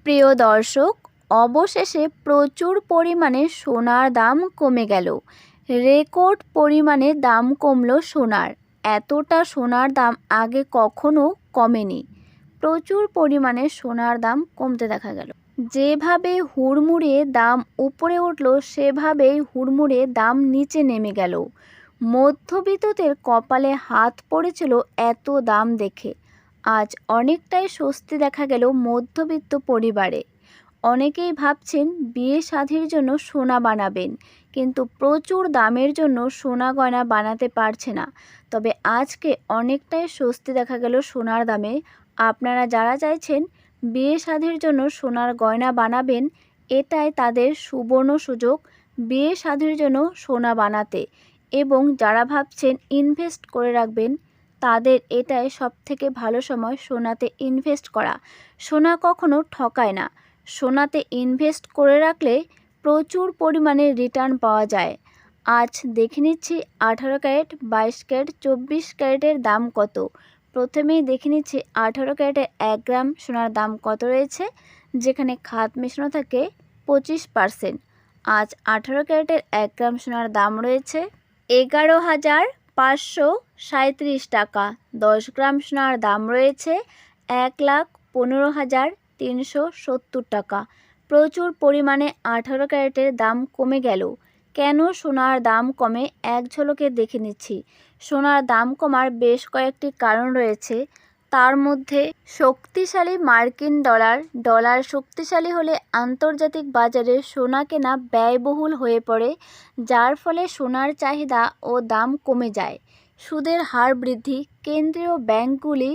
প্রিয় দর্শক, অবশেষে প্রচুর পরিমাণে সোনার দাম কমে গেল। রেকর্ড পরিমাণে দাম কমলো সোনার। এতটা সোনার দাম আগে কখনো কমেনি। প্রচুর পরিমাণে সোনার দাম কমতে দেখা গেল। যেভাবে হুড়মুড়িয়ে দাম উপরে উঠল, সেভাবেই হুড়মুড়িয়ে দাম নিচে নেমে গেল। মধ্যবিত্তদের কপালে হাত পড়েছিল এত দাম দেখে। আজ অনেকটাই স্বস্তি দেখা গেল মধ্যবিত্ত পরিবারে। অনেকেই ভাবছেন বিয়ে শাদির জন্য সোনা বানাবেন, কিন্তু প্রচুর দামের জন্য সোনা গয়না বানাতে পারছে না। তবে আজকে অনেকটাই স্বস্তি দেখা গেল সোনার দামে। আপনারা যারা চাইছেন বিয়ে শাদির জন্য সোনার গয়না বানাবেন, এটাই তাদের সুবর্ণ সুযোগ বিয়ে শাদির জন্য সোনা বানাতে। এবং যারা ভাবছেন ইনভেস্ট করে রাখবেন, তাদের এটাই সবথেকে ভালো সময় সোনাতে ইনভেস্ট করা। সোনা কখনো ঠকায় না। সোনাতে ইনভেস্ট করে রাখলে প্রচুর পরিমাণে রিটার্ন পাওয়া যায়। আজ দেখে নিচ্ছি 18 ক্যারেট, 22 ক্যারেট, 24 ক্যারেটের দাম কত। প্রথমেই দেখে নিচ্ছি 18 ক্যারেটের 1 গ্রাম সোনার দাম কত রয়েছে, যেখানে খাত মেশানো থাকে 25%। আজ 18 ক্যারেটের 1 গ্রাম সোনার দাম রয়েছে 11,537 টাকা। 10 গ্রাম সোনার দাম রয়েছে 1,15,370 টাকা। প্রচুর পরিমাণে 18 ক্যারেটের দাম কমে গেল। কেন সোনার দাম কমে, এক ঝলকে দেখে নিচ্ছি। সোনার দাম কমার বেশ কয়েকটি কারণ রয়েছে। তার মধ্যে শক্তিশালী মার্কিন ডলার শক্তিশালী হলে আন্তর্জাতিক বাজারে সোনা কেনা ব্যয়বহুল হয়ে পড়ে, যার ফলে সোনার চাহিদা ও দাম কমে যায়। সুদের হার বৃদ্ধি, কেন্দ্রীয় ব্যাংকগুলি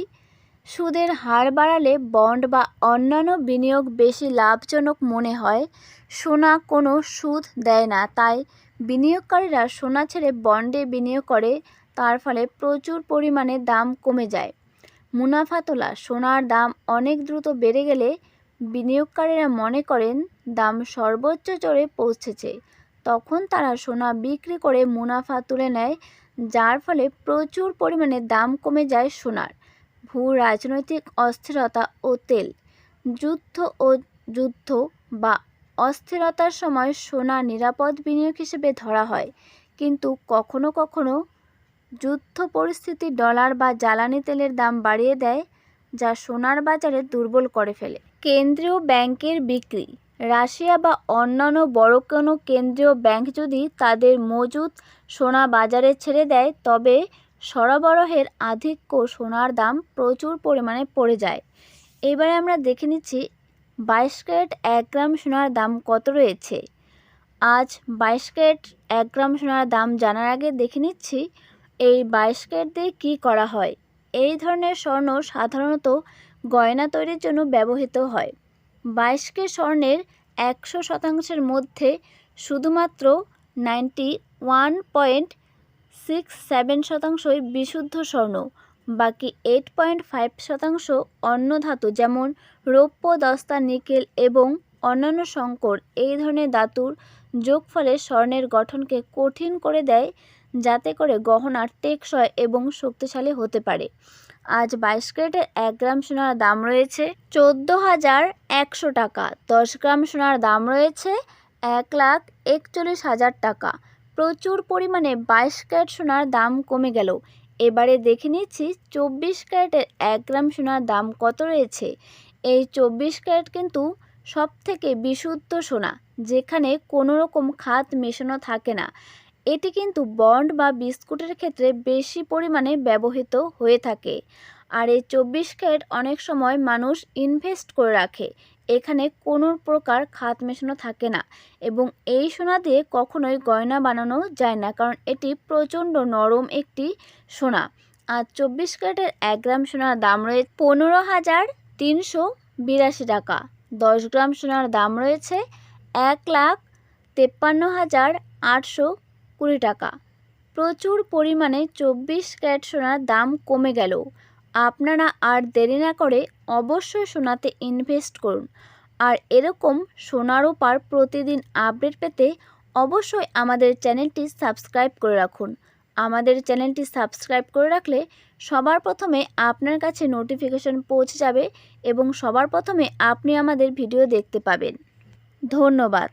সুদের হার বাড়ালে বন্ড বা অন্যান্য বিনিয়োগ বেশি লাভজনক মনে হয়। সোনা কোনো সুদ দেয় না, তাই বিনিয়োগকারীরা সোনা ছেড়ে বন্ডে বিনিয়োগ করে। তার ফলে প্রচুর পরিমাণে দাম কমে যায়। মুনাফা তোলা, সোনার দাম অনেক দ্রুত বেড়ে গেলে বিনিয়োগকারীরা মনে করেন দাম সর্বোচ্চ চড়ে পৌঁছেছে। তখন তারা সোনা বিক্রি করে মুনাফা তুলে নেয়, যার ফলে প্রচুর পরিমাণে দাম কমে যায় সোনার। ভূ রাজনৈতিক অস্থিরতা ও তেল, যুদ্ধ বা অস্থিরতার সময় সোনা নিরাপদ বিনিয়োগ হিসেবে ধরা হয়, কিন্তু কখনো কখনো যুদ্ধ পরিস্থিতি ডলার বা জ্বালানি তেলের দাম বাড়িয়ে দেয়, যা সোনার বাজারে দুর্বল করে ফেলে। কেন্দ্রীয় ব্যাংকের বিক্রি, রাশিয়া বা অন্যান্য বড় কোনো কেন্দ্রীয় ব্যাংক যদি তাদের মজুদ সোনা বাজারে ছেড়ে দেয়, তবে সরবরাহের আধিক্য সোনার দাম প্রচুর পরিমাণে পড়ে যায়। এবারে আমরা দেখে নিচ্ছি 22 ক্যারেট 1 গ্রাম সোনার দাম কত রয়েছে। আজ 22 ক্যারেট 1 গ্রাম সোনার দাম জানার আগে দেখে নিচ্ছি এই 22 ক্যারেট দিয়ে কী করা হয়। এই ধরনের স্বর্ণ সাধারণত গয়না তৈরির জন্য ব্যবহৃত হয়। 22K স্বর্ণের 100% মধ্যে শুধুমাত্র 91.67% বিশুদ্ধ স্বর্ণ, বাকি 8.5% অন্য ধাতু যেমন রৌপ্য, দস্তা, নিকেল এবং অন্যান্য সংকর। এই ধরনের ধাতুর যোগফলে স্বর্ণের গঠনকে কঠিন করে দেয়, যাতে করে গহনা টেকসই এবং শক্তিশালী হতে পারে। আজ 22 ক্যারেটের 1 গ্রাম সোনার দাম রয়েছে 14,100 টাকা। 10 গ্রাম সোনার দাম রয়েছে 1,41,000 টাকা। প্রচুর পরিমাণে 22 ক্যারেট সোনার দাম কমে গেল। এবারে দেখে নিচ্ছি 24 ক্যারেটের 1 গ্রাম সোনার দাম কত রয়েছে। এই 24 ক্যারেট কিন্তু সবথেকে বিশুদ্ধ সোনা, যেখানে কোনো রকম খাত মেশানো থাকে না। এটি কিন্তু বন্ড বা বিস্কুটের ক্ষেত্রে বেশি পরিমাণে ব্যবহৃত হয়ে থাকে। আর এই 24 ক্যারেট অনেক সময় মানুষ ইনভেস্ট করে রাখে। এখানে কোনো প্রকার খাত মেশানো থাকে না এবং এই সোনা দিয়ে কখনোই গয়না বানানো যায় না, কারণ এটি প্রচণ্ড নরম একটি সোনা। আর 24 ক্যারেটের 1 গ্রাম সোনার দাম রয়েছে 15,382 টাকা। 10 গ্রাম সোনার দাম রয়েছে 1,53,820 টাকা। প্রচুর পরিমাণে 24 ক্যারেট সোনার দাম কমে গেল। আপনারা আর দেরি না করে অবশ্যই সোনাতে ইনভেস্ট করুন। আর এরকম সোনার উপর প্রতিদিন আপডেট পেতে অবশ্যই আমাদের চ্যানেলটি সাবস্ক্রাইব করে রাখুন। আমাদের চ্যানেলটি সাবস্ক্রাইব করে রাখলে সবার প্রথমে আপনার কাছে নোটিফিকেশন পৌঁছে যাবে এবং সবার প্রথমে আপনি আমাদের ভিডিও দেখতে পাবেন। ধন্যবাদ।